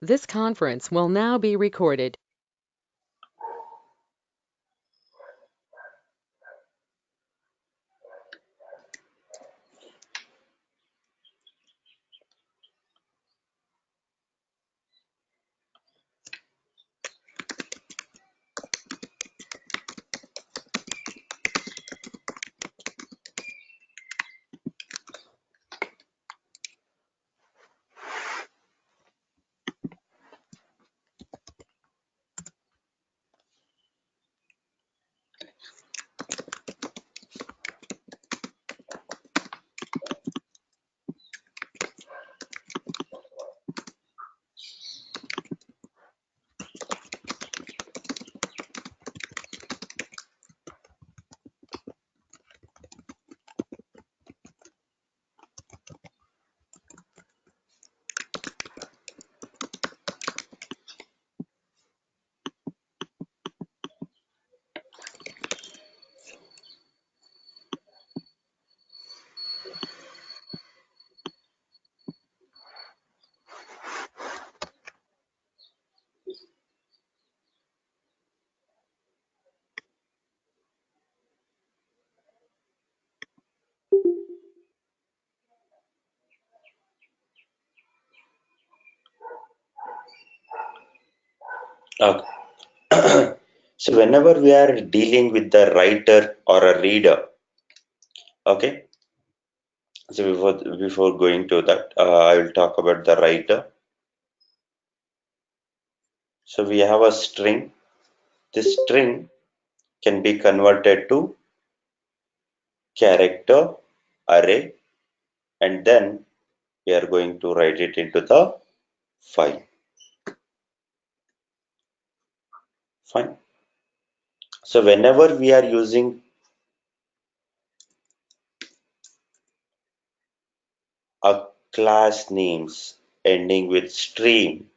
This conference will now be recorded. Okay. So whenever we are dealing with the writer or a reader, okay. So before going to that, I will talk about the writer. So we have a string. This string can be converted to character array, and then we are going to write it into the file. Fine. So whenever we are using a class names ending with stream,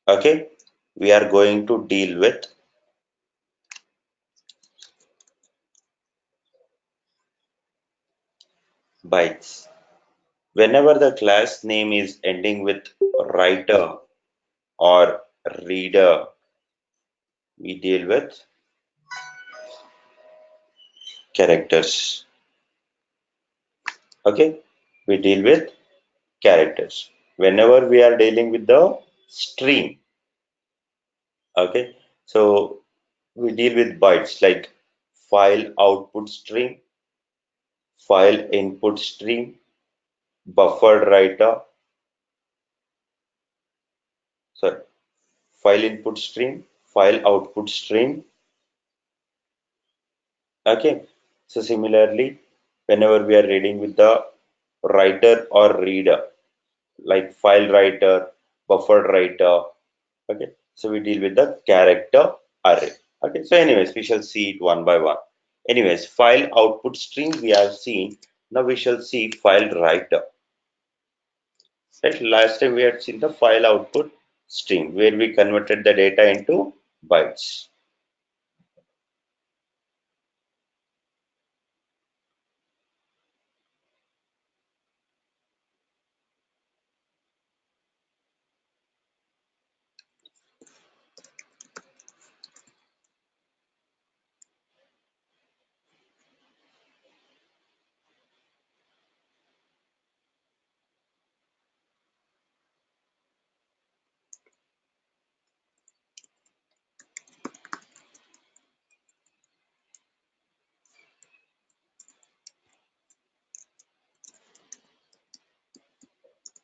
okay, we are going to deal with bytes. Whenever the class name is ending with writer or reader, we deal with characters. Okay, we deal with characters. Whenever we are dealing with the stream, okay, so we deal with bytes like file output stream, file input stream, buffered writer, sorry, file input stream, file output stream. Okay, so similarly, whenever we are reading with the writer or reader, like file writer, buffered writer, okay, so we deal with the character array. Okay, so anyways, we shall see it one by one. Anyways, file output stream we have seen. Now we shall see file writer. Right, last time we had seen the file output stream where we converted the data into bytes.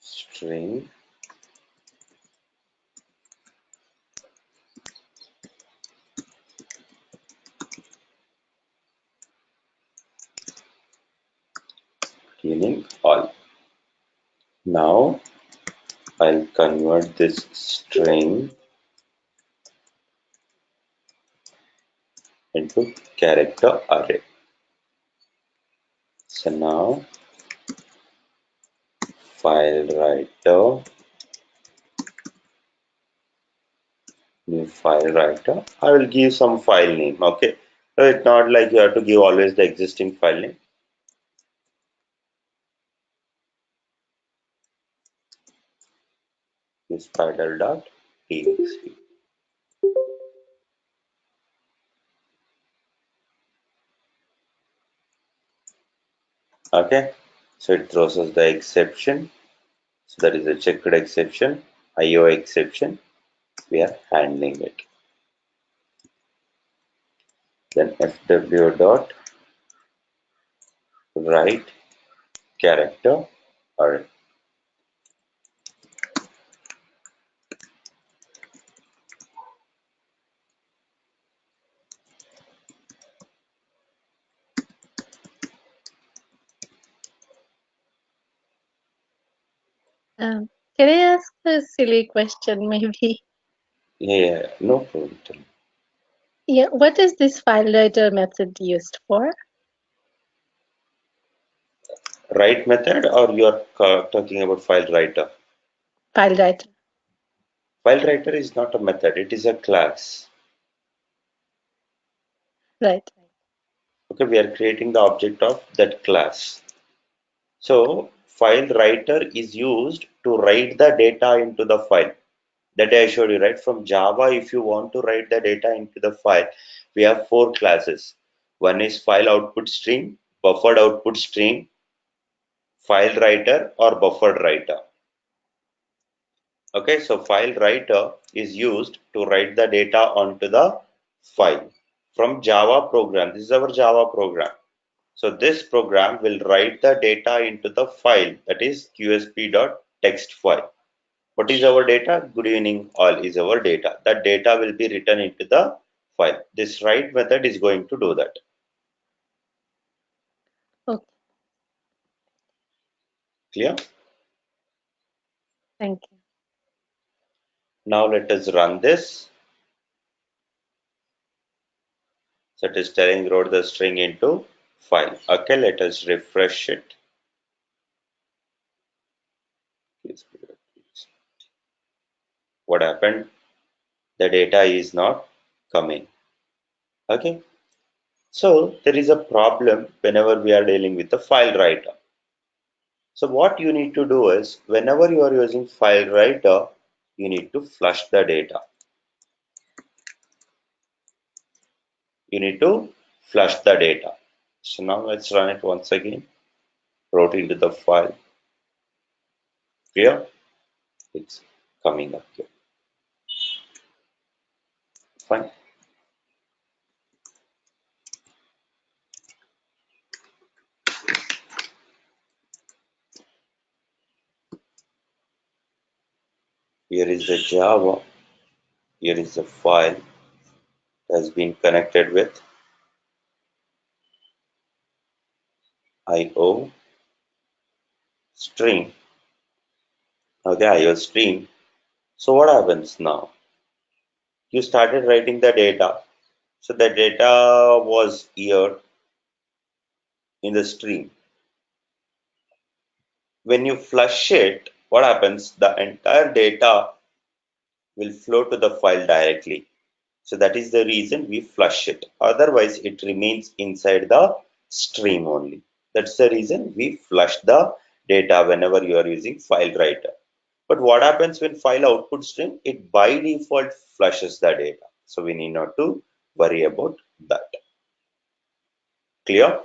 String meaning all. Now I'll convert this string into character array. So now file writer, new file writer. I will give some file name. Okay. So it's not like you have to give always the existing file name. use spider.txt. Okay, so it throws us the exception. So that is a checked exception, IO exception. We are handling it. Then fw dot write character array. Can I ask a silly question, maybe? Yeah, no problem. Yeah, what is this file writer method used for? Write method, or you are talking about file writer? File writer. File writer is not a method, it is a class. Right. Okay, we are creating the object of that class. So file writer is used to write the data into the file. That I showed you, right? From Java, if you want to write the data into the file, we have four classes. One is file output stream, buffered output stream, file writer, or buffered writer. Okay, so file writer is used to write the data onto the file from Java program. This is our Java program. So this program will write the data into the file, that is qsp.text file. What is our data? Good evening all is our data. That data will be written into the file. This write method is going to do that. Okay, Clear? thank you. Now let us run this. So it is telling wrote the string into file. Okay, let us refresh it. What happened? The data is not coming. Okay, so there is a problem whenever we are dealing with the file writer. So what you need to do is whenever you are using file writer, you need to flush the data. You need to flush the data. So now let's run it once again. Wrote into the file. Here it's coming up here. Fine. Here is the Java. Here is the file that has been connected with IO stream. Okay, IO stream. So what happens now? You started writing the data. So the data was here in the stream. When you flush it, what happens? The entire data will flow to the file directly. So that is the reason we flush it. Otherwise, it remains inside the stream only. That's the reason we flush the data whenever you are using file writer. But what happens when file output stream? It by default flushes the data. So we need not to worry about that. Clear?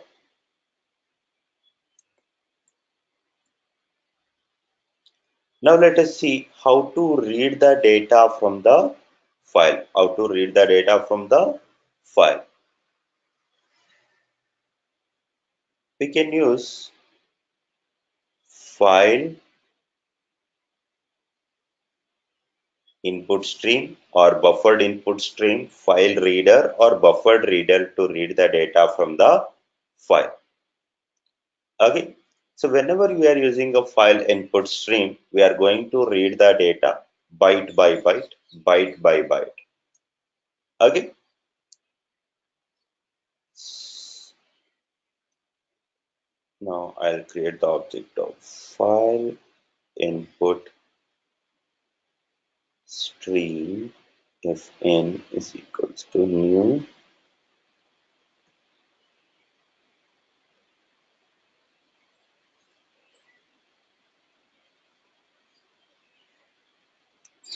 Now let us see how to read the data from the file. How to read the data from the file. We can use file input stream or buffered input stream, file reader or buffered reader to read the data from the file. Okay, so whenever we are using a file input stream, we are going to read the data byte by byte, byte by byte. Okay, now I'll create the object of file input stream if n is equals to new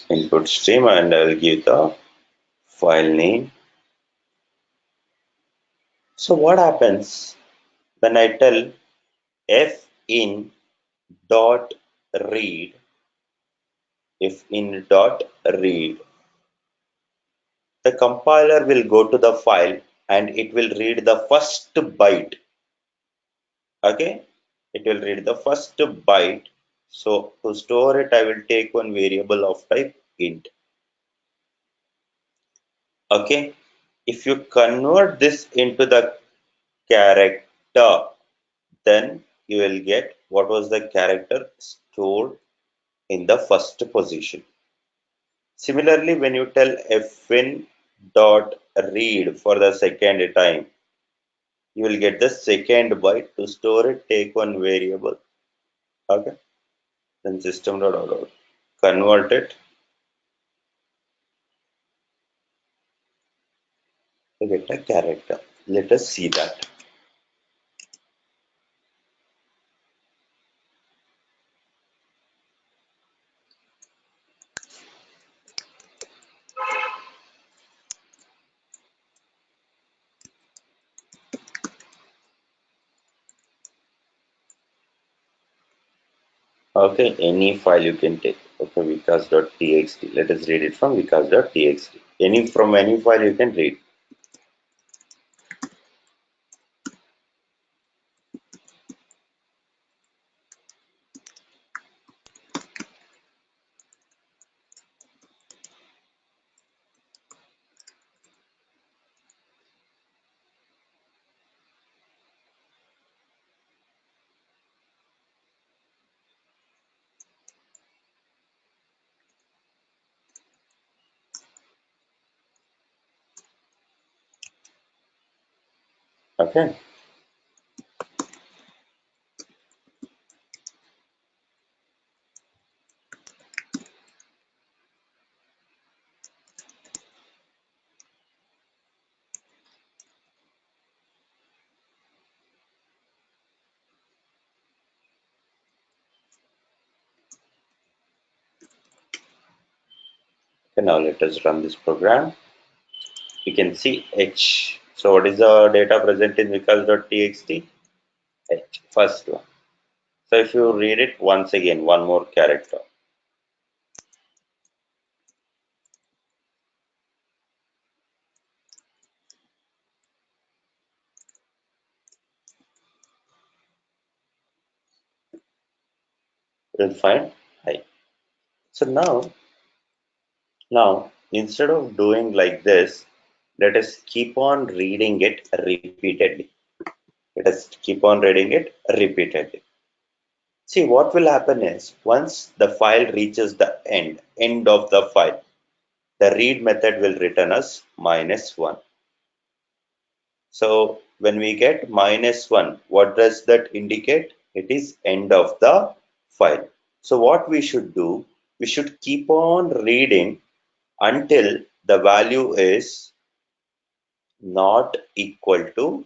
input stream, and I will give the file name. So what happens when I tell fin dot read, fin dot read, the compiler will go to the file and it will read the first byte. Okay, it will read the first byte. So to store it, I will take one variable of type int. Okay, if you convert this into the character, then you will get what was the character stored in the first position. Similarly, when you tell fin dot read for the second time, you will get the second byte. To store it, take one variable. Okay, then system dot out, convert it to get a character. Let us see that. Okay, any file you can take. Okay, vikas.txt. Let us read it from vikas.txt. From any file you can read. Okay. Okay, now let us run this program. You can see H. So what is the data present in vikas.txt? H, first one. So if you read it once again, one more character. You'll find I. So now instead of doing like this, let us keep on reading it repeatedly. Let us keep on reading it repeatedly. See, what will happen is once the file reaches the end of the file, the read method will return us -1. So when we get -1, what does that indicate? It is end of the file. So what we should do, we should keep on reading until the value is not equal to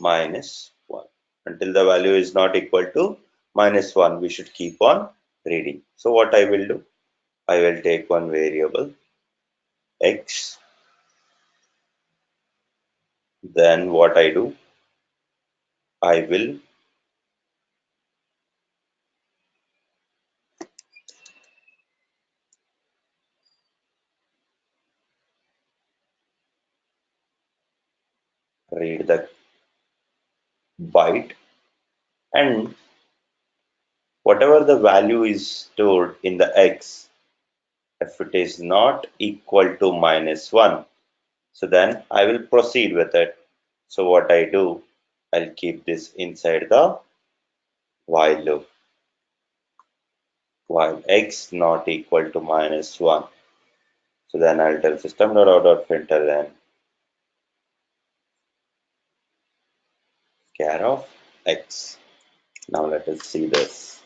-1. Until the value is not equal to -1, we should keep on reading. So what I will do, I will take one variable x, then what I do, I will read the byte, and whatever the value is stored in the x, if it is not equal to -1, so then I will proceed with it. So what I do, I'll keep this inside the while loop, while x not equal to -1. So then I'll tell system.out.println char of x. Now let us see this.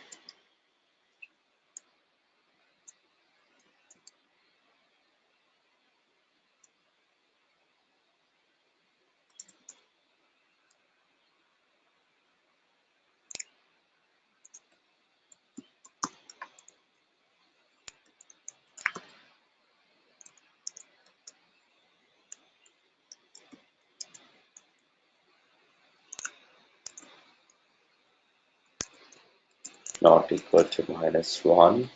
not equal to -1.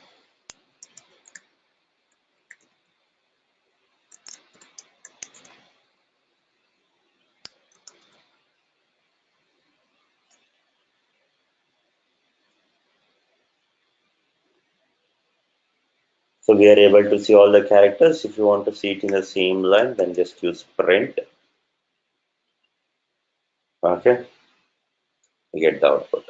So we are able to see all the characters. If you want to see it in the same line, then just use print. Okay, you get the output.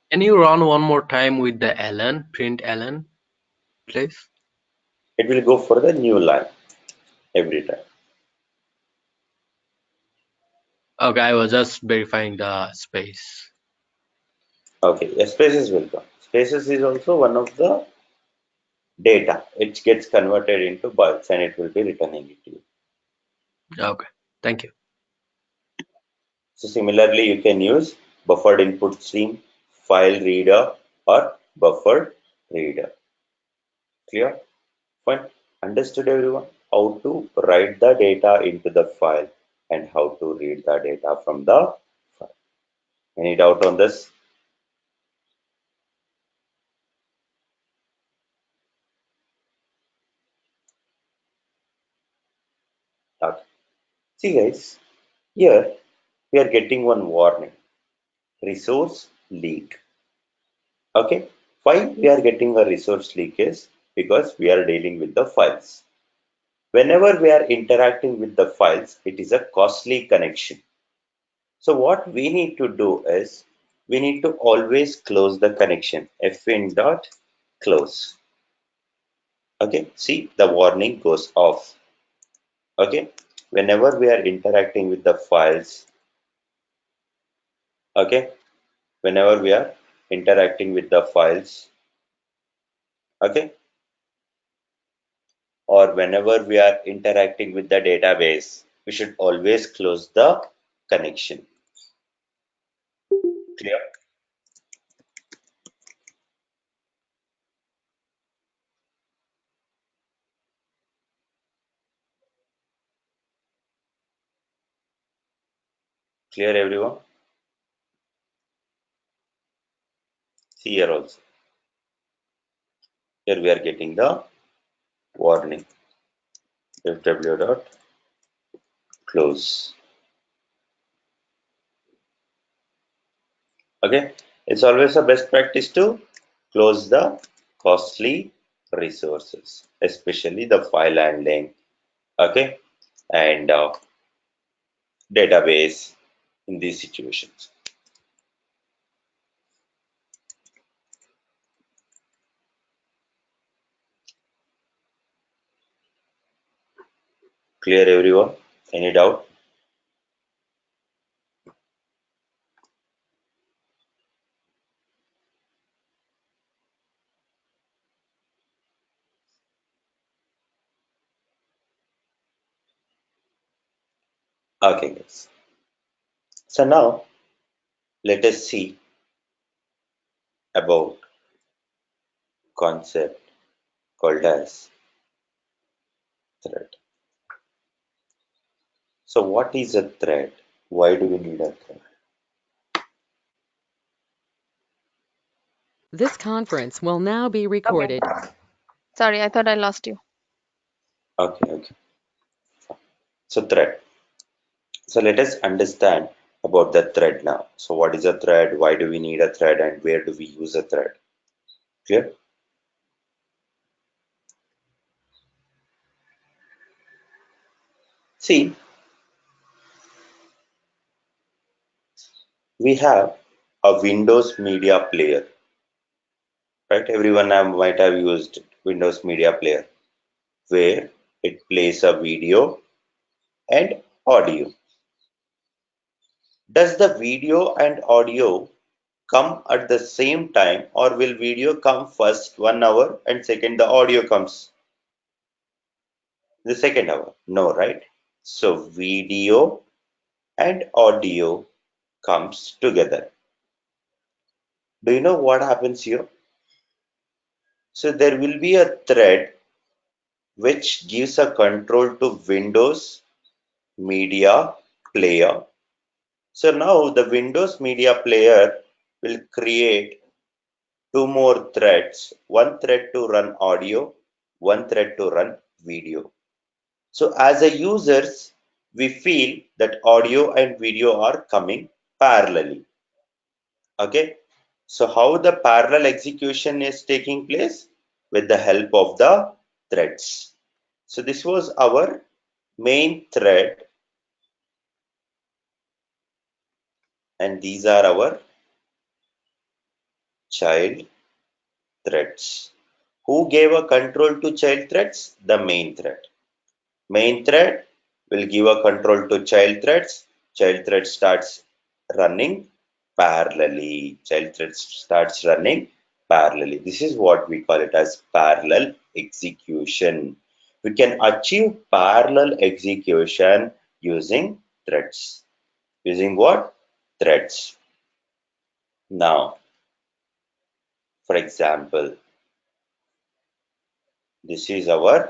Can you run one more time with the ln, print ln, please? It will go for the new line every time. Okay, I was just verifying the space. Okay, spaces will come. Spaces is also one of the data. It gets converted into bytes and it will be returning it to you. Okay, thank you. So similarly, you can use buffered input stream, file reader, or buffered reader. Clear? Fine. Understood everyone? How to write the data into the file and how to read the data from the file. Any doubt on this? Okay. See guys, here we are getting one warning. Resource leak. Okay. Why we are getting a resource leak is because we are dealing with the files. Whenever we are interacting with the files, it is a costly connection. So what we need to do is we need to always close the connection. Fin dot close. Okay, see the warning goes off. Okay, whenever we are interacting with the files, okay, whenever we are interacting with the files, okay, or whenever we are interacting with the database, we should always close the connection. Clear? Clear everyone? See here also. Here we are getting the warning. Fw dot close. Okay, it's always a best practice to close the costly resources, especially the file handling, okay, and database in these situations. Clear everyone? Any doubt? Okay, guys. So now let us see about concept called as thread. So what is a thread? Why do we need a thread? This conference will now be recorded. Sorry, I thought I lost you. Okay. So thread. So let us understand about the thread now. So what is a thread? Why do we need a thread? And where do we use a thread? Clear? See, we have a Windows Media Player, right? Everyone might have used Windows Media Player, where it plays a video and audio. Does the video and audio come at the same time, or will video come first 1 hour and second the audio comes the second hour? No, right? So video and audio comes together. Do you know what happens here? So there will be a thread which gives a control to Windows Media Player. So now the Windows Media Player will create two more threads, one thread to run audio, one thread to run video. So as a users, we feel that audio and video are coming parallelly. Okay. So how the parallel execution is taking place? With the help of the threads. So this was our main thread, and these are our child threads. Who gave a control to child threads? The main thread. Main thread will give a control to child threads. Child thread starts running parallelly. Child thread starts running parallelly. This is what we call it as parallel execution. We can achieve parallel execution using threads. Using what? Threads. Now, for example, this is our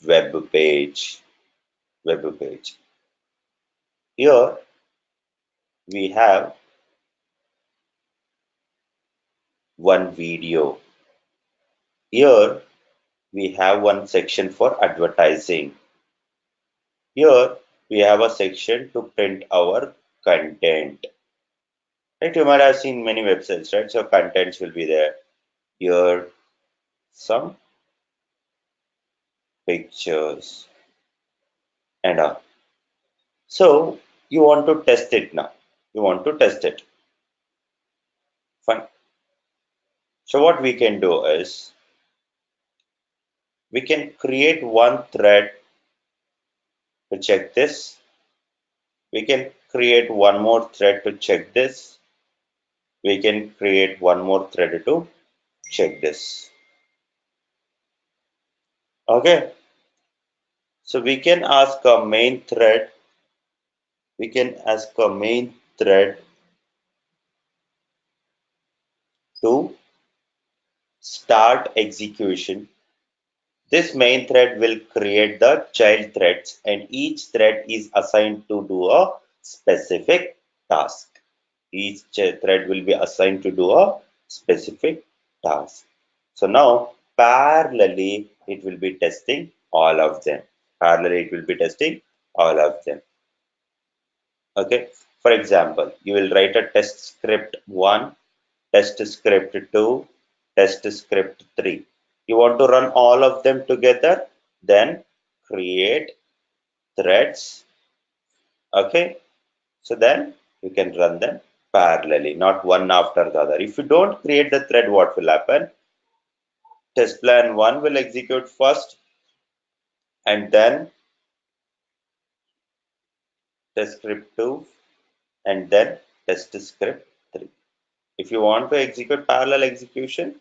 web page. Web page. Here we have one video. Here we have one section for advertising. Here we have a section to print our content. Right? You might have seen many websites, right? So contents will be there. Here some pictures and all. So you want to test it now. You want to test it. Fine. So what we can do is we can create one thread to check this. We can create one more thread to check this. We can create one more thread to check this. Okay. So we can ask a main thread. We can ask a main thread to start execution. This main thread will create the child threads, and each thread is assigned to do a specific task. Each thread will be assigned to do a specific task. So now parallelly it will be testing all of them. Parallelly it will be testing all of them. Okay. For example, you will write a test script 1, test script 2, test script 3. You want to run all of them together, then create threads. Okay. So then you can run them parallelly, not one after the other. If you don't create the thread, what will happen? Test plan 1 will execute first, and then test script 2, and then test script 3. If you want to execute parallel execution,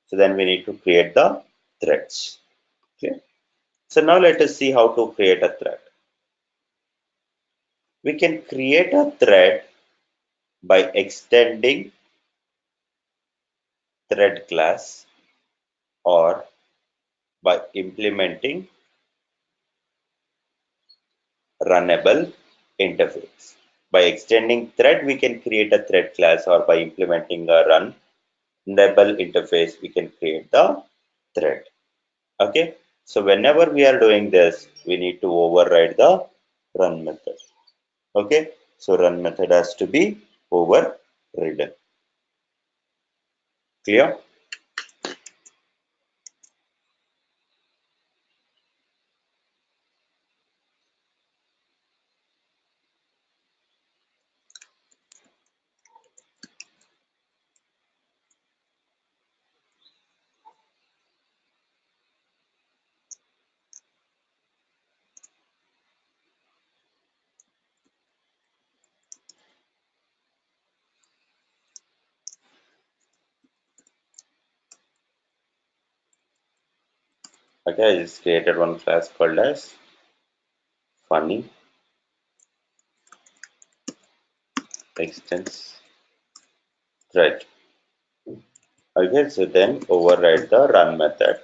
so then we need to create the threads. Okay. So now let us see how to create a thread. We can create a thread by extending thread class or by implementing runnable interface. By extending thread, we can create a thread class, or by implementing a runnable interface, we can create the thread. Okay. So whenever we are doing this, we need to override the run method. Okay. So run method has to be overridden. Clear? Okay, I just created one class called as funny extends thread. Okay, so then override the run method.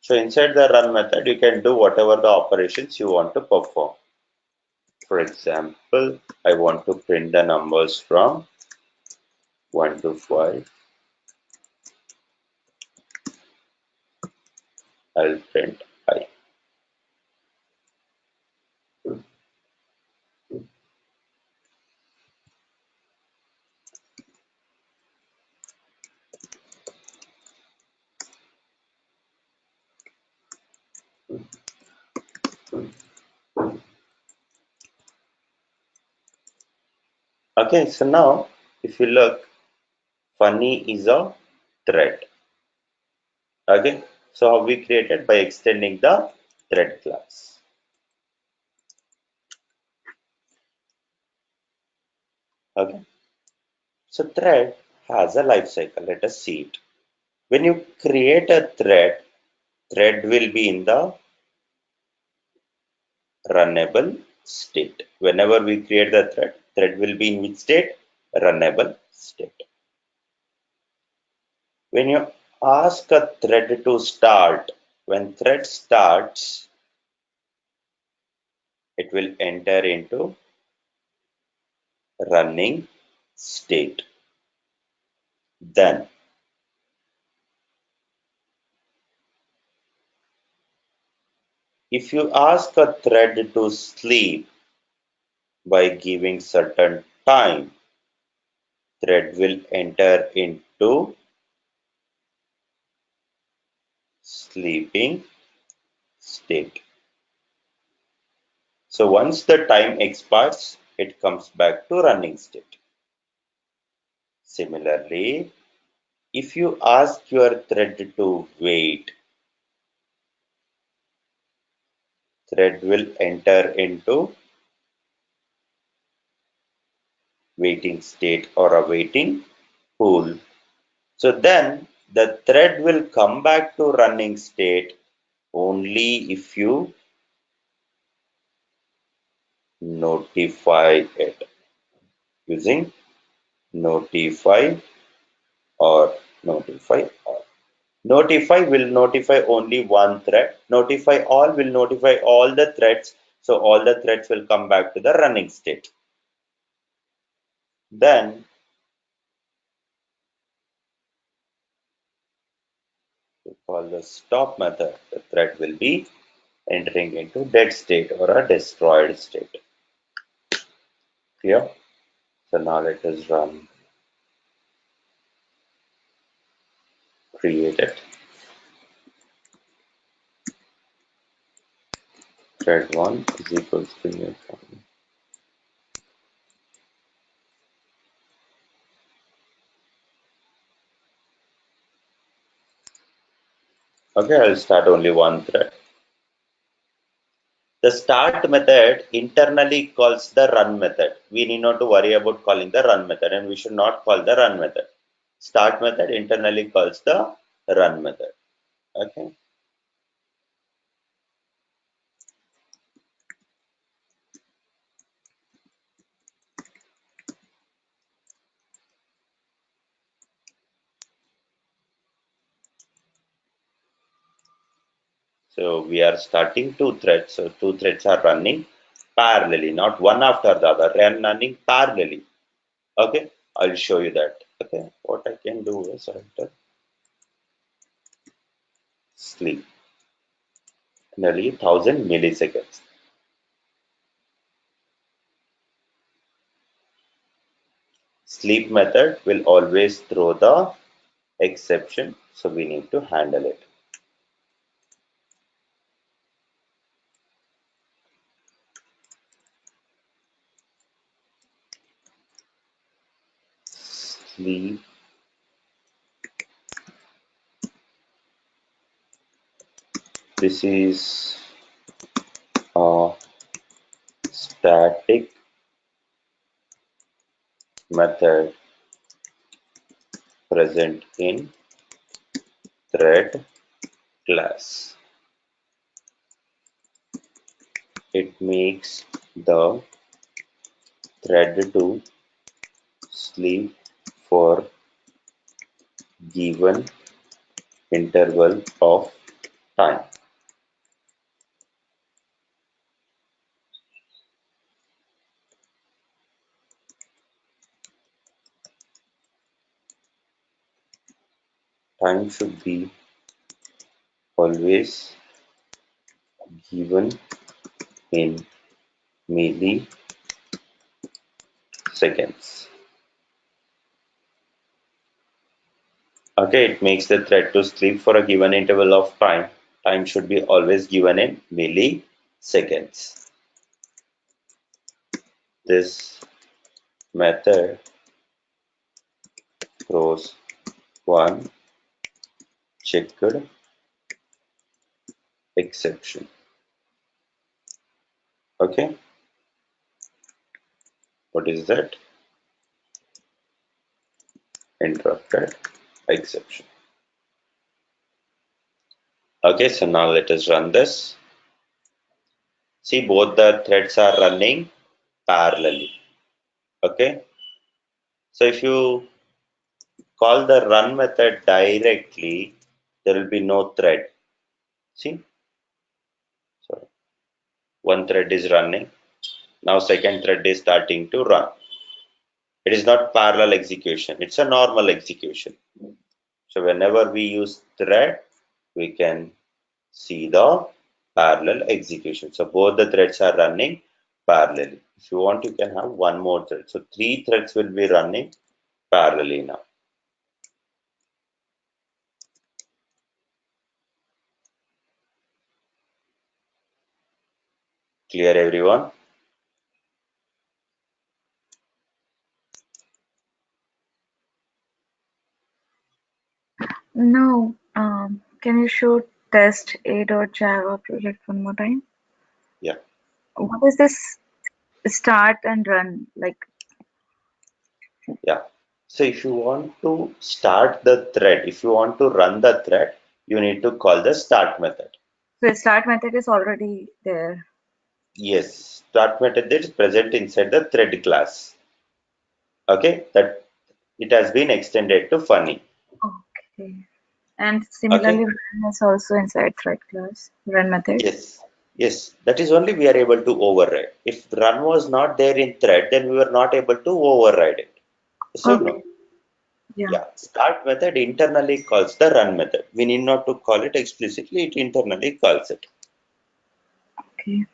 So inside the run method, you can do whatever the operations you want to perform. For example, I want to print the numbers from 1 to 5. I'll print I. Okay, so now if you look, funny is a thread. Okay, so how we created? By extending the thread class. Okay, so thread has a life cycle. Let us see it. When you create a thread will be in the runnable state. Whenever we create the thread will be in which state? Runnable state. When you ask a thread to start, when thread starts, it will enter into running state. Then if you ask a thread to sleep by giving certain time, thread will enter into sleeping state. So once the time expires, it comes back to running state. Similarly, if you ask your thread to wait, thread will enter into waiting state or a waiting pool. So then the thread will come back to running state only if you notify it using notify or notify all. Notify will notify only one thread. Notify all will notify all the threads. So all the threads will come back to the running state. Then we call the stop method. The thread will be entering into dead state or a destroyed state. Clear? So now let us run create it. Thread 1 is equals to new. Okay, I'll start only one thread. The start method internally calls the run method. We need not to worry about calling the run method, and we should not call the run method. Start method internally calls the run method. Okay. So we are starting two threads. So two threads are running parallelly, not one after the other. They are running parallelly. Okay. I'll show you that. Okay. What I can do is enter sleep. Nearly 1000 milliseconds. Sleep method will always throw the exception, so we need to handle it. Sleep this is a static method present in thread class. It makes the thread to sleep for given interval of time. time should be always given in milliseconds. Okay, it makes the thread to sleep for a given interval of time. Time should be always given in milliseconds. This method throws one checked exception. Okay, what is that? Interrupted exception. Okay, so now let us run this. See, both the threads are running parallelly. Okay, so if you call the run method directly, there will be no thread. See, so one thread is running. Now second thread is starting to run. It is not parallel execution, it's a normal execution. So whenever we use thread, we can see the parallel execution. So both the threads are running parallelly. If you want, you can have one more thread. So three threads will be running parallelly now. Clear, everyone? No. Can you show test a.java project one more time? Yeah. What is this start and run like? Yeah. So if you want to start the thread, if you want to run the thread, you need to call the start method. The start method is already there. Yes, start method is present inside the thread class. Okay, that it has been extended to funny. Okay. And similarly, Okay. run is also inside thread class, run method. Yes. Yes, that is only we are able to override. If run was not there in thread, then we were not able to override it. So Okay. no. Yeah. Yeah, start method internally calls the run method. We need not to call it explicitly, it internally calls it. Okay.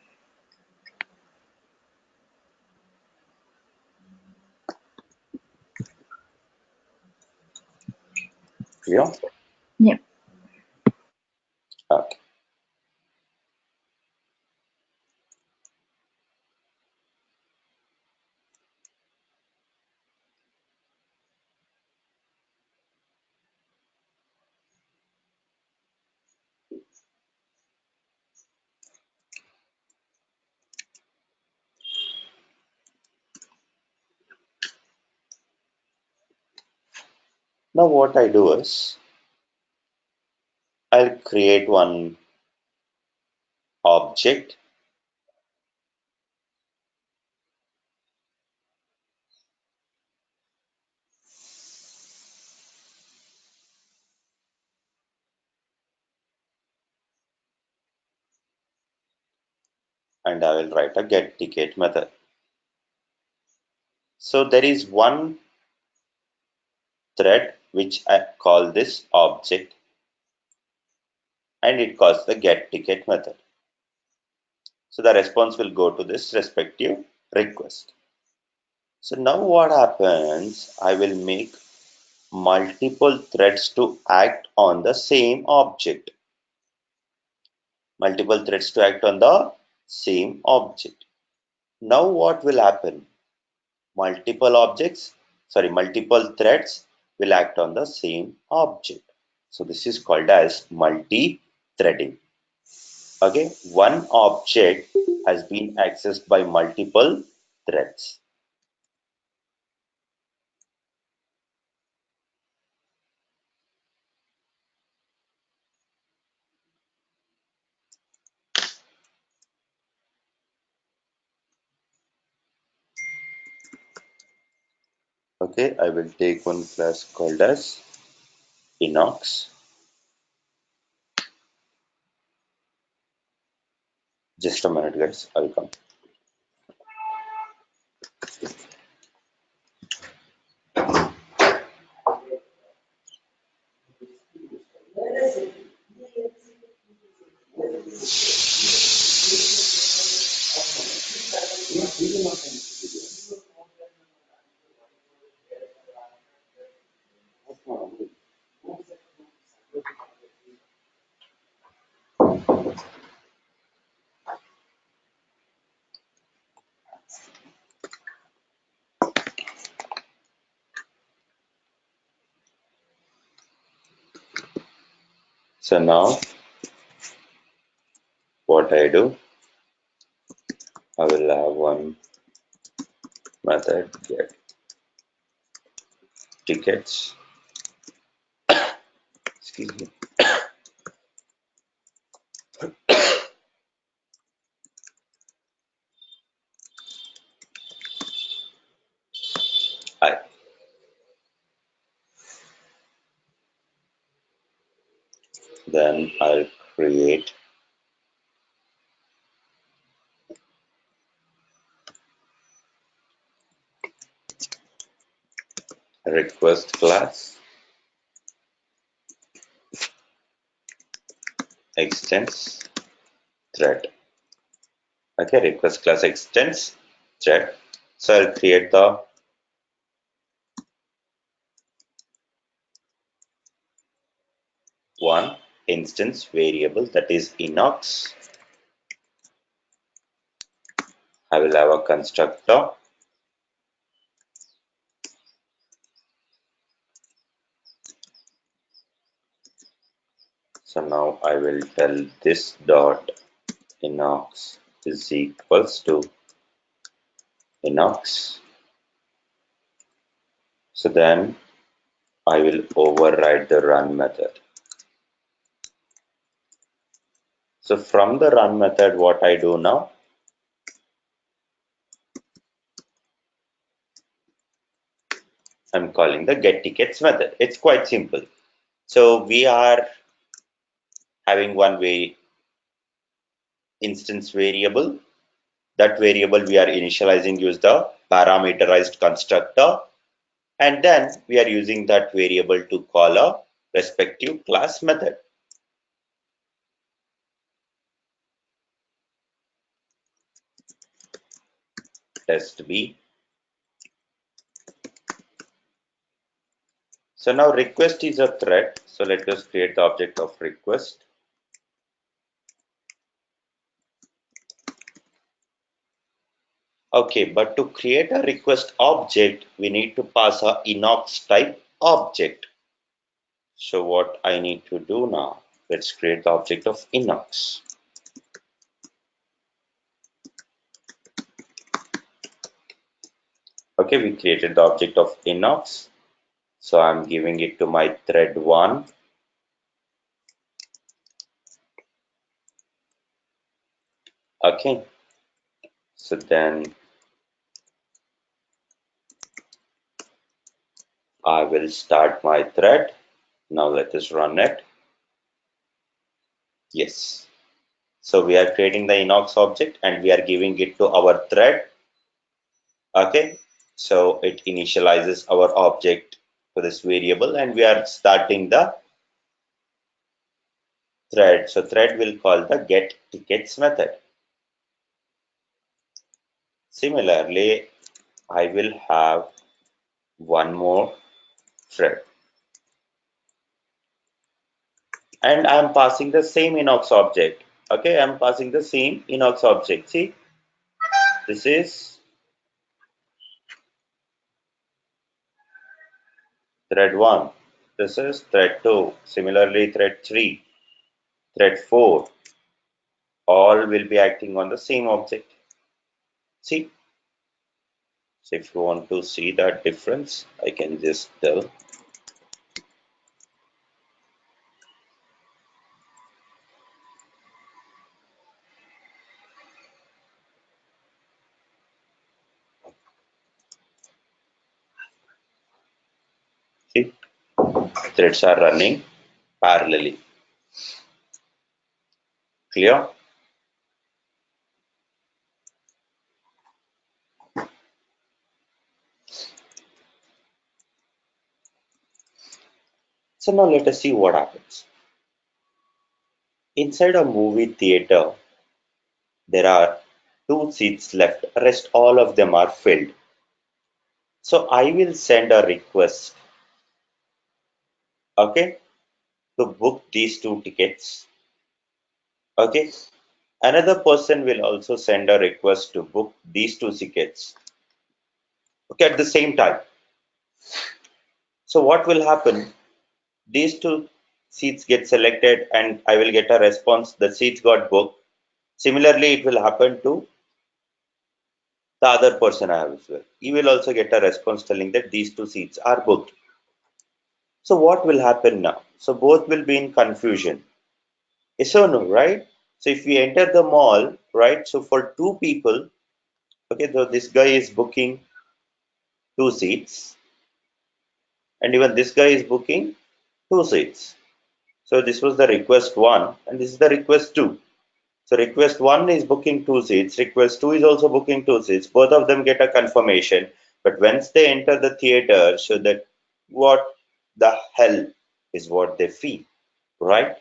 Yeah. Yeah. Okay. Now what I do is I'll create one object and I will write a get ticket method. So there is one thread which I call this object and it calls the get ticket method. So the response will go to this respective request. So now what happens, I will make multiple threads to act on the same object. Multiple threads to act on the same object. Now what will happen? Multiple threads will act on the same object. So this is called as multi-threading. Okay, one object has been accessed by multiple threads. Okay, I will take one class called as Inox. Just a minute, guys, I'll come. So now what I do, I will have one method get tickets. Excuse me. I. Then I'll create a request class extends thread. Okay, request class extends thread. So I'll create the one instance variable that is inox. I will have a constructor. So now I will tell this dot inox is equals to inox. So then I will override the run method. So from the run method, what I do now, I'm calling the get tickets method. It's quite simple. So we are having one way instance variable. That variable we are initializing use the parameterized constructor, and then we are using that variable to call a respective class method. Test B. So now request is a thread. So let us create the object of request. Okay, but to create a request object, we need to pass a inox type object. So what I need to do now, let's create the object of inox. Okay, we created the object of inox. So I'm giving it to my thread 1. Okay, so then I will start my thread. Now let us run it. Yes. So we are creating the inox object and we are giving it to our thread. Okay, so it initializes our object for this variable and we are starting the thread. So thread will call the get tickets method. Similarly, I will have one more thread and I'm passing the same inox object. Okay, I'm passing the same inox object. See, this is thread 1. This is thread 2. Similarly, thread 3, thread 4, all will be acting on the same object. See, so if you want to see that difference, I can just tell. See, threads are running parallelly. Clear? So now let us see what happens. Inside a movie theater, there are 2 seats left. Rest all of them are filled. So I will send a request, okay, to book these 2 tickets. Okay, another person will also send a request to book these 2 tickets. Okay, at the same time. So what will happen? These 2 seats get selected and I will get a response, the seats got booked. Similarly, it will happen to the other person I have as well. He will also get a response telling that these two seats are booked. So what will happen now? So both will be in confusion. Yes or no, right? So if we enter the mall, right? So for two people, okay, so this guy is booking two seats, and even this guy is booking two seats. So this was the request one, and this is the request two. So request one is booking two seats, request two is also booking two seats. Both of them get a confirmation, but once they enter the theater, so that what the hell is what they feel, right?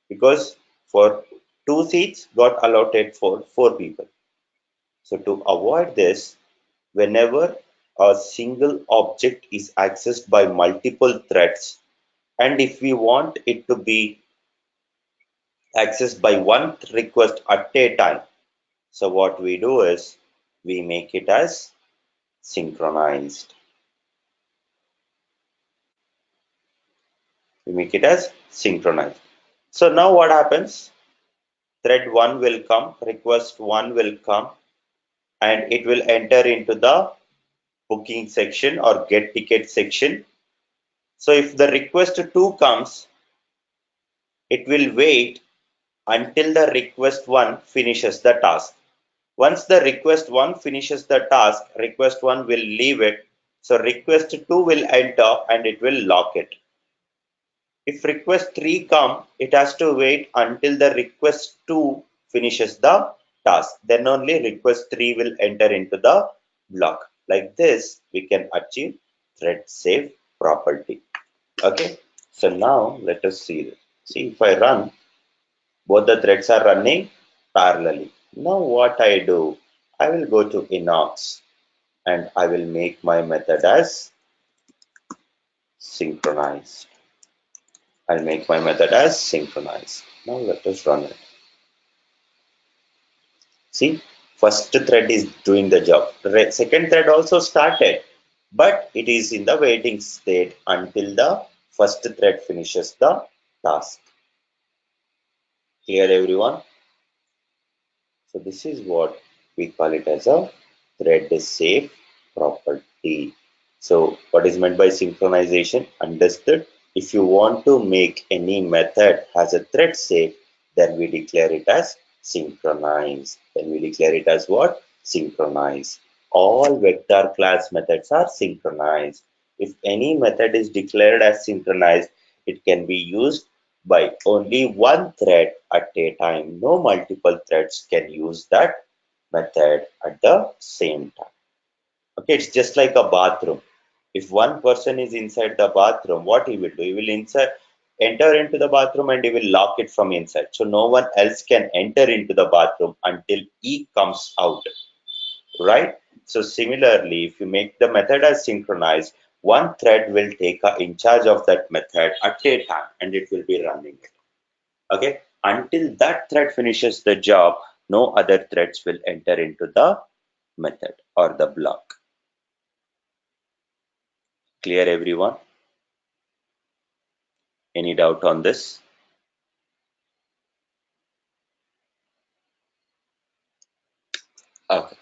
Because for two seats got allotted for four people. So to avoid this, whenever a single object is accessed by multiple threads, and if we want it to be accessed by one request at a time, so what we do is we make it as synchronized. We make it as synchronized. So now what happens? Thread 1 will come, request 1 will come, and it will enter into the booking section or get ticket section. So if the request 2 comes, it will wait until the request 1 finishes the task. Once the request 1 finishes the task, request 1 will leave it. So request 2 will enter and it will lock it. If request 3 come, it has to wait until the request 2 finishes the task. Then only request 3 will enter into the block. Like this, we can achieve thread safe property. Okay. So now let us see this. See, if I run, both the threads are running parallelly. Now what I do, I will go to inox and I will make my method as synchronized. I'll make my method as synchronized. Now let us run it. See, first thread is doing the job. The second thread also started, but it is in the waiting state until the first thread finishes the task. Clear, everyone? So this is what we call it as a thread safe property. So what is meant by synchronization? Understood? If you want to make any method as a thread safe, then we declare it as synchronize. Then we declare it as what? Synchronize. All vector class methods are synchronized. If any method is declared as synchronized, it can be used by only one thread at a time. No multiple threads can use that method at the same time. Okay, it's just like a bathroom. If one person is inside the bathroom, what he will do? He will enter into the bathroom and he will lock it from inside. So no one else can enter into the bathroom until he comes out. Right? So similarly, if you make the method as synchronized, one thread will take in charge of that method at a time and it will be running it. Okay, until that thread finishes the job, no other threads will enter into the method or the block. Clear, everyone? Any doubt on this? Okay.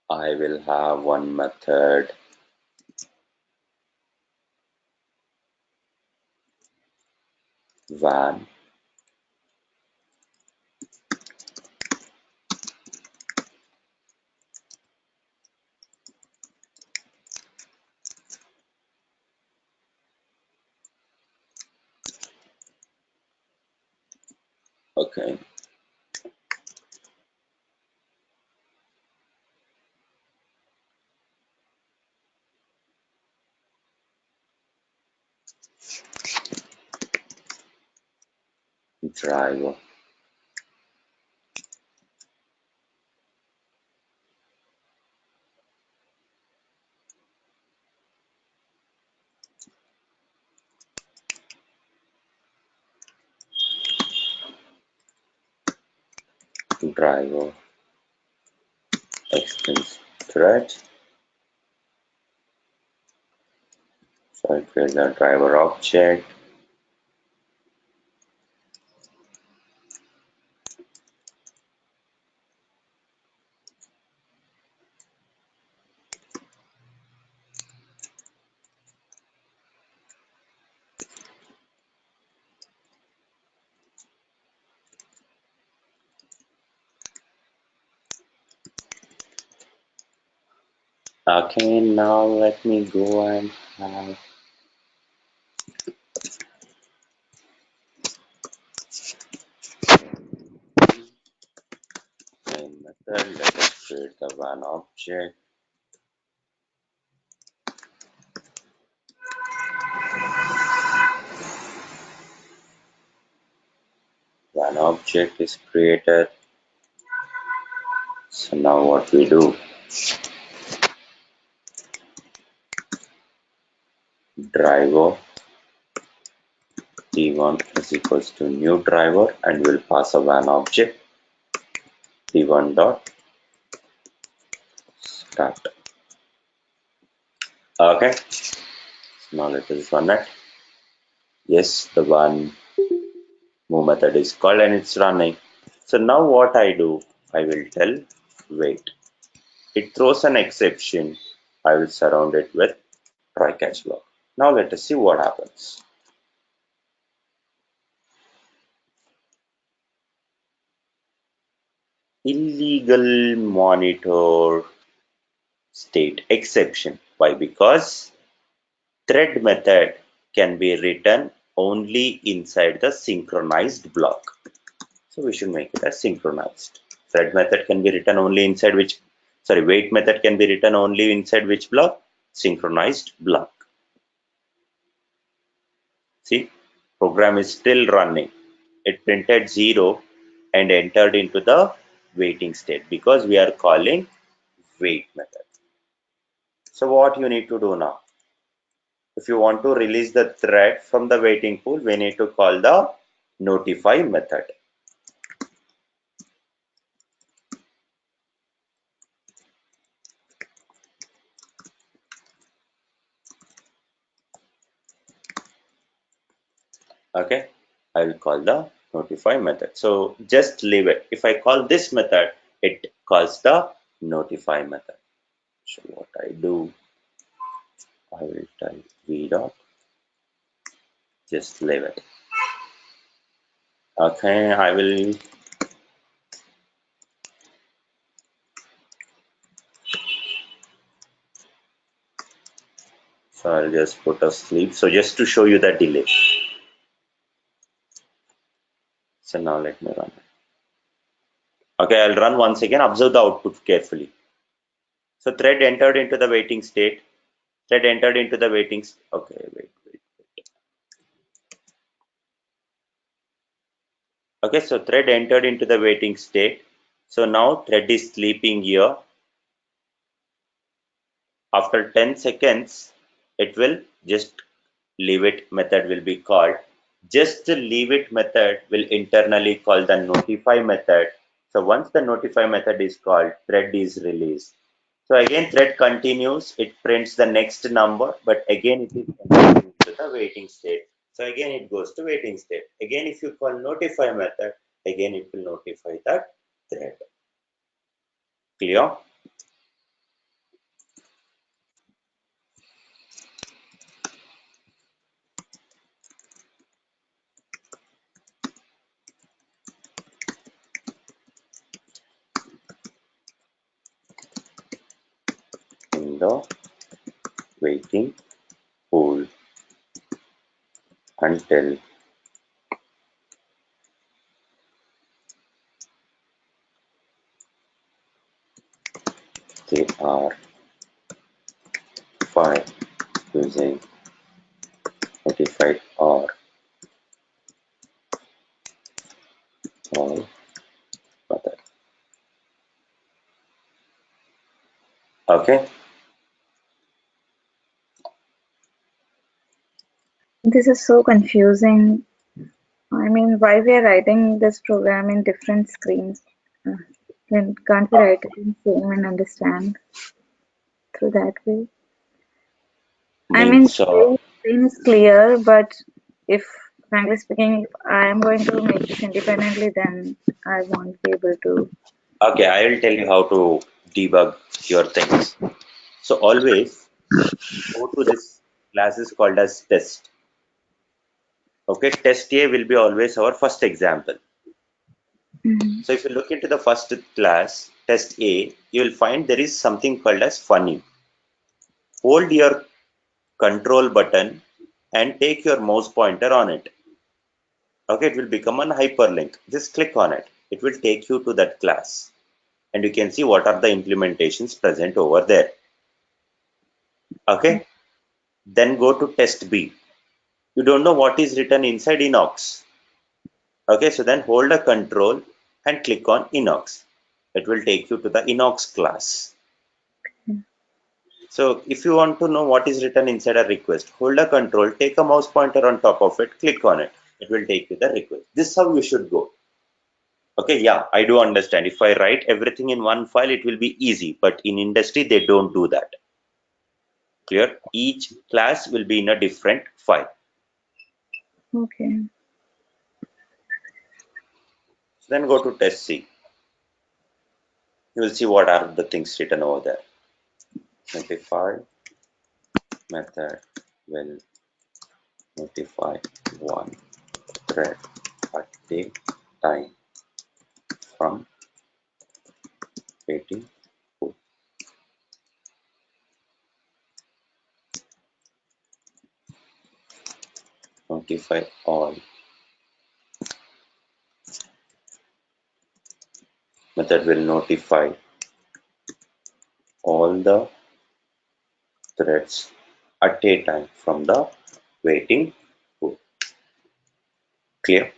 I will have one method van. Okay. Driver. driver extends thread. So I create the driver object. Okay, now let me go and have main method. Let us create the one object. One object is created. So now what we do? Driver t1 is equals to new driver, and we'll pass a one object t1 dot start. Okay, now let us run it. Yes, the one move method is called and it's running. So now what I do, I will tell wait. It throws an exception. I will surround it with try catch block. Now let us see what happens. Illegal monitor state exception. Why? Because thread method can be written only inside the synchronized block. So we should make it as synchronized. Thread method can be written only inside which, sorry, wait method can be written only inside which block? Synchronized block. See, program is still running. It printed 0 and entered into the waiting state because we are calling wait method. So what you need to do now? If you want to release the thread from the waiting pool, we need to call the notify method. Okay, I will call the notify method. So just leave it. If I call this method, it calls the notify method. So what I do, I will type v dot, just leave it. Okay, I will so I'll just put a sleep. So just to show you the delay. So now let me run it. Okay, I'll run once again. Observe the output carefully. So thread entered into the waiting state. Thread entered into the waiting. Okay, wait. Okay, so thread entered into the waiting state. So now thread is sleeping here. After 10 seconds, it will just leave it method will be called. Just the leave it method will internally call the notify method. So once the notify method is called, thread is released. So again, thread continues. It prints the next number, but again it is continuing to the waiting state. So again it goes to waiting state. Again, if you call notify method, again it will notify that thread. Clear? In the waiting pool until they are fine using notified or all method. Okay. This is so confusing. I mean, why we are writing this program in different screens? Can't we write it in same and understand through that way? I mean, Means same is clear, but if, frankly speaking, if I am going to make this independently, then I won't be able to. okay, I will tell you how to debug your things. So always go to this class is called as test. Okay, test A will be always our first example. Mhm. So if you look into the first class, test A, you will find there is something called as funny. Hold your control button and take your mouse pointer on it. Okay, it will become an hyperlink. Just click on it. It will take you to that class. And you can see what are the implementations present over there. Okay, then go to test B. You don't know what is written inside Inox. Okay, so then hold a control and click on Inox. It will take you to the Inox class. So if you want to know what is written inside a request, hold a control, take a mouse pointer on top of it, click on it. It will take you the request. This is how you should go. Okay, yeah, I do understand. If I write everything in one file, it will be easy. But in industry, they don't do that. Clear? Each class will be in a different file. Okay. Then go to test C. You will see what are the things written over there. Notify method will notify one thread at a time from waiting pool. Notify all. Method will notify all the threads at a time from the waiting pool. Clear?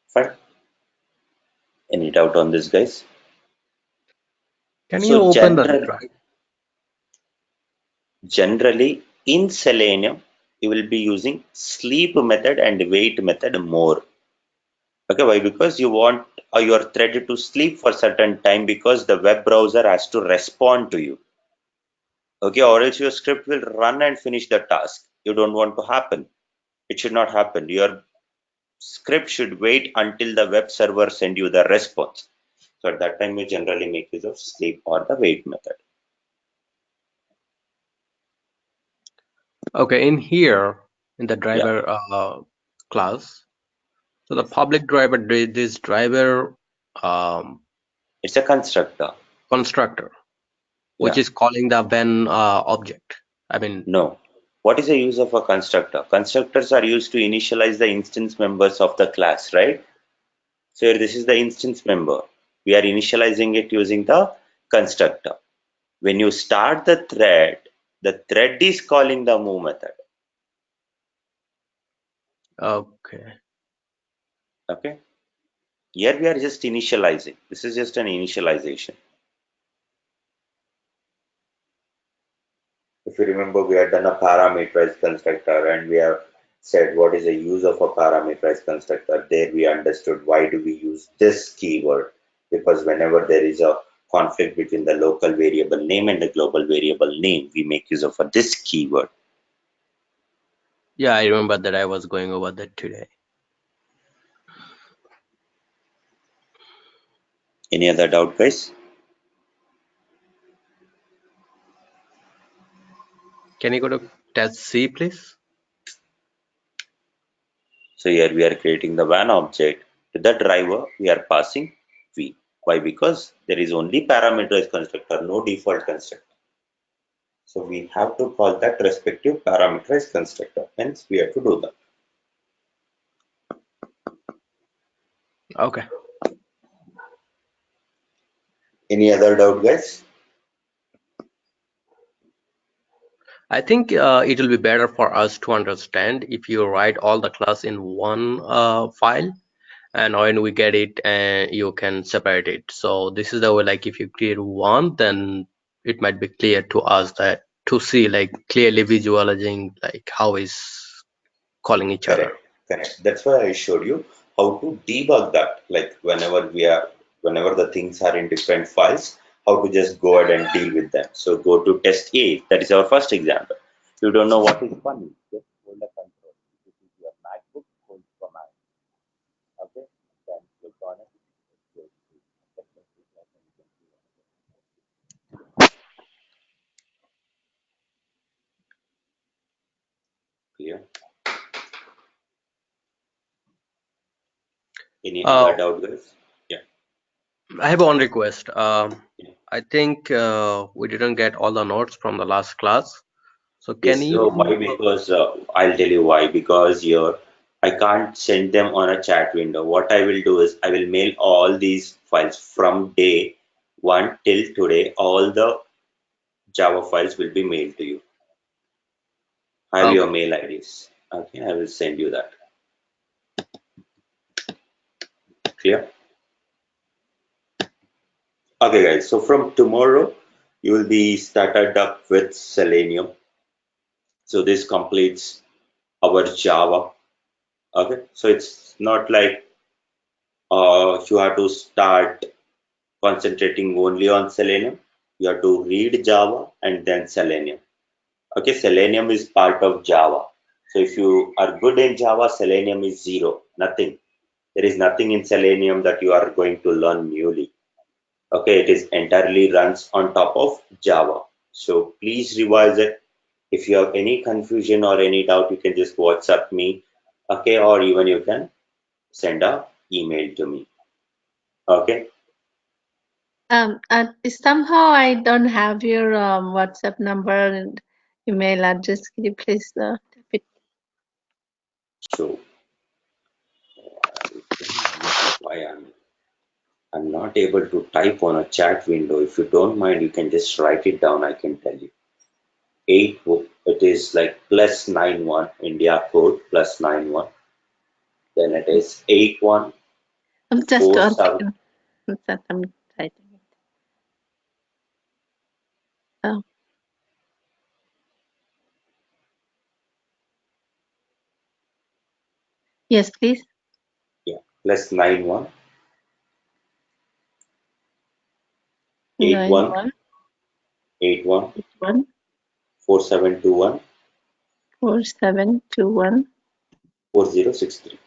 Fine. Any doubt on this, guys? Can you So open the drive? generally in Selenium, you will be using sleep method and wait method more. Okay, why? Because you want your thread to sleep for certain time because the web browser has to respond to you. Okay, or else your script will run and finish the task. You don't want to happen. It should not happen. Your script should wait until the web server send you the response. So at that time, you generally make use of sleep or the wait method. Okay, in here, in the Yeah, driver class, so the public driver, this driver um, it's a constructor. constructor, which Yeah, is calling the when object. I mean, no. What is the use of a constructor? Constructors are used to initialize the instance members of the class, right? So here this is the instance member. We are initializing it using the constructor. When you start the thread is calling the move method. okay. Okay. Here we are just initializing. This is just an initialization. If you remember, we had done a parameterized constructor and we have said what is the use of a parameterized constructor. There we understood why do we use this keyword, because whenever there is a conflict between the local variable name and the global variable name, we make use of this keyword. Yeah, I remember that I was going over that today. Any other doubt, guys? Can you go to test C, please? So here we are creating the WAN object. To the driver, we are passing V. Why? Because there is only parameterized constructor, no default constructor. So we have to call that respective parameterized constructor. Hence, we have to do that. Okay. Any other doubt, guys? I think it will be better for us to understand if you write all the class in one file, and when we get it, you can separate it. So this is the way, like if you create one, then it might be clear to us that to see like clearly visualizing like how is calling each other. Correct. Correct. That's why I showed you how to debug that, like whenever the things are in different files, how to just go ahead and deal with them. So go to test A. That is our first example. If you don't know what is funny, just hold the control. This is your MacBook, hold command. Okay, then click on it. Clear? Any other doubt, guys? Yeah. I have one request. Yeah. I think we didn't get all the notes from the last class. So can Yes. So why? you? Because I'll tell you why. Because here I can't send them on a chat window. What I will do is I will mail all these files from day one till today. All the Java files will be mailed to you. I have your Okay. mail IDs. Okay, I will send you that. Clear? Okay, guys. So from tomorrow, you will be started up with Selenium. So this completes our Java. Okay, so it's not like you have to start concentrating only on Selenium. You have to read Java and then Selenium. Okay, Selenium is part of Java. So if you are good in Java, Selenium is zero, nothing. There is nothing in Selenium that you are going to learn newly. Okay, it is entirely runs on top of Java. So please revise it. If you have any confusion or any doubt, you can just WhatsApp me. Okay, or even you can send a email to me. Okay. Somehow I don't have your WhatsApp number and email address. Can you please type it? So why I'm not able to type on a chat window. If you don't mind, you can just write it down. I can tell you. It is like +91 India code +91. Then it is 8147. I'm just one second. I'm typing it. Oh. Yes, please. Yeah, +91 81 81 81 4721 4721 4063.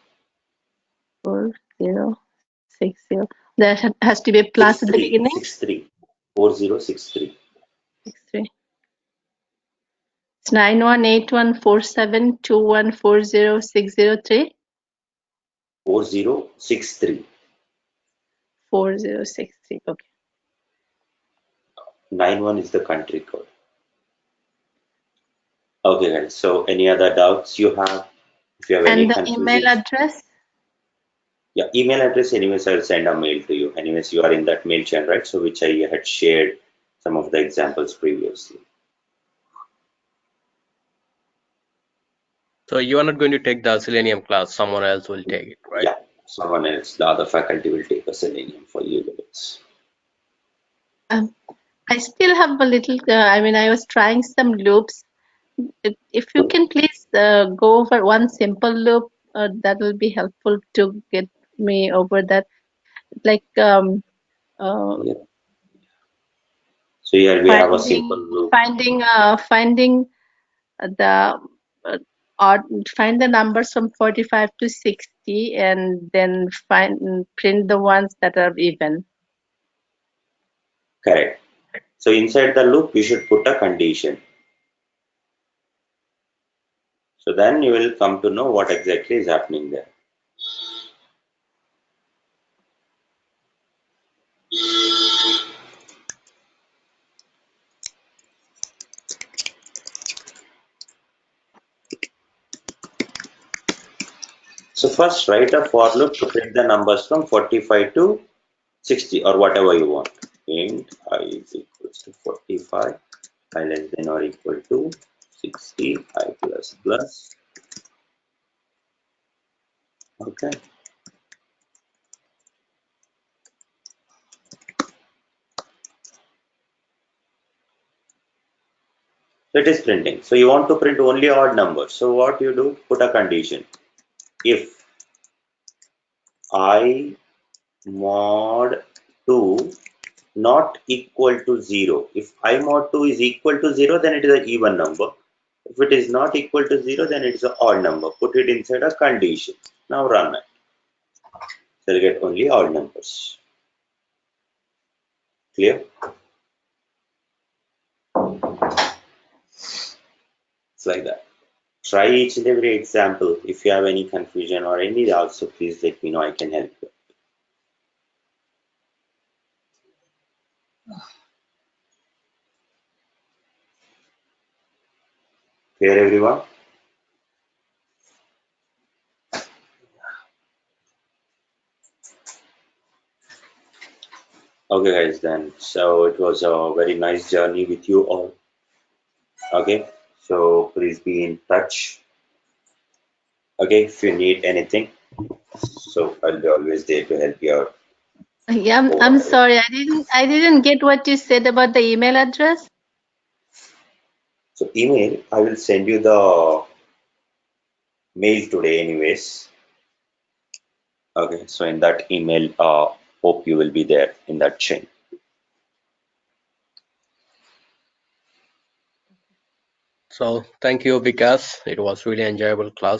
4060. There has to be a plus at the beginning. 63 4063. 63. It's 918147214060 4063. 4063. Okay. 91 is the country code. Okay, guys. So any other doubts you have? If you have any And the email confusions, address? yeah, email address. Anyways, I'll send a mail to you. Anyways, you are in that mail chain, right? So which I had shared some of the examples previously. So you are not going to take the Selenium class. Someone else will take it, right? Yeah, someone else, the other faculty will take a Selenium for you guys. I still have a little, I was trying some loops. If you can please go over one simple loop, that will be helpful to get me over that. Like Yeah. So here we have a simple loop. finding the find the numbers from 45 to 60 and then print the ones that are even. Correct. So inside the loop, you should put a condition. So then you will come to know what exactly is happening there. So first write a for loop to print the numbers from 45 to 60 or whatever you want. Int I is equals to 45, I less than or equal to 60, I plus plus. Okay. So it is printing. So you want to print only odd numbers. So what you do? Put a condition. If I mod 2 not equal to 0. If I mod 2 is equal to 0, then it is an even number. If it is not equal to 0, then it is an odd number. Put it inside a condition. Now run it. So you'll get only odd numbers. Clear? It's like that. Try each and every example. If you have any confusion or any doubts, so please let me know. I can help you. Clear, everyone? Okay, guys, then. So it was a very nice journey with you all. Okay, so please be in touch. Okay, if you need anything, so I'll be always there to help you out. Yeah, Oh, I'm sorry. I didn't get what you said about the email address. So email, I will send you the mail today anyways. Okay, so in that email, hope you will be there in that chain. So thank you, Vikas. It was really enjoyable class.